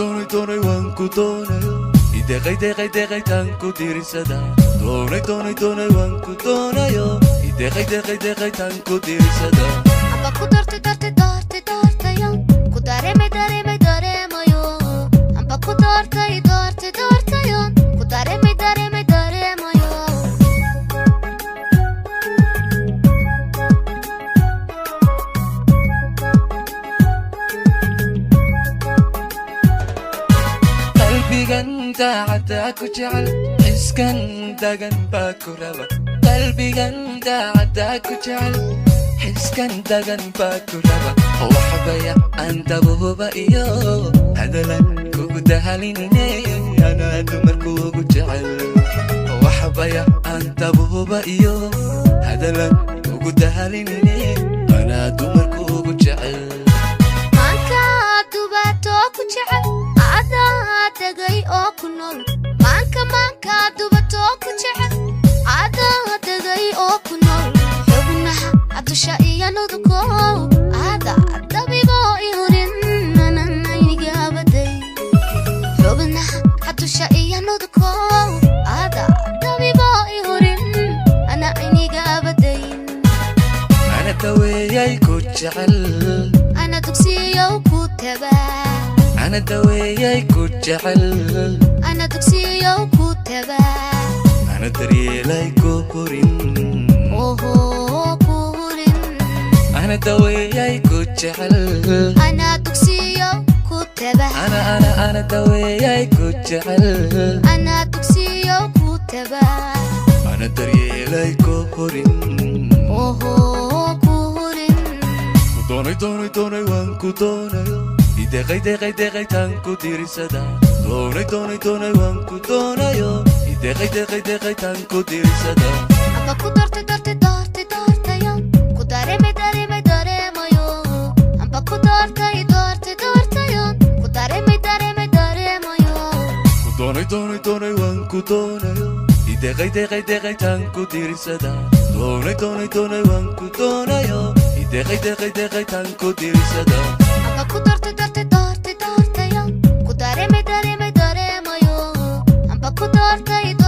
doonay waan ku doonayo ideeqay taan ku diirsada doonay waan ku doonayo ideeqay taan ku diirsada amba ku doortayo ku dareemayo amba ku doortayo ku dareemayo qalbigan daacada ku jecel iskan dagan baa ku raba qalbigan daacada ku jecel iskan dagan baa ku raba waxbaya andabuba iyo hadalan kugu dahalinine ana dumarku ugu jecel waxbaya andabuba iyo hadalan kugu dahalinine ana dumarku ugu jecel manka dubato ku jecel tagay oo ku nool manka dubato ku jecel tagay oo ku nool xubnaha adusha iyo nuduko dabibo ihurin ananiga baday xubnaha adusha iyo nuduko dabibo ihurin ananiga baday ana daweeyay ku jecel ana dugsiyo ku tabaa أنا دوياي كجعل أنا دكسيو كتبا أنا دريلاي كورين أوه كورين أنا دوياي كجعل أنا دكسيو كتبا أنا دوياي كجعل أنا دكسيو كتبا أنا دريلاي كورين أوه كورين doonay waan ku doonayo ideeqay taan ku diirsada doonay waan ku doonayo ideeqay taan ku diirsada amba ku doortayo ku dareemayo amba ku doortayo ku dareemayo doonay waan ku doonayo ideeqay taan ku diirsada doonay waan ku doonayo ideeqay taan ku diirsada amba ku doortayo ku dareemayo amba ku doortayo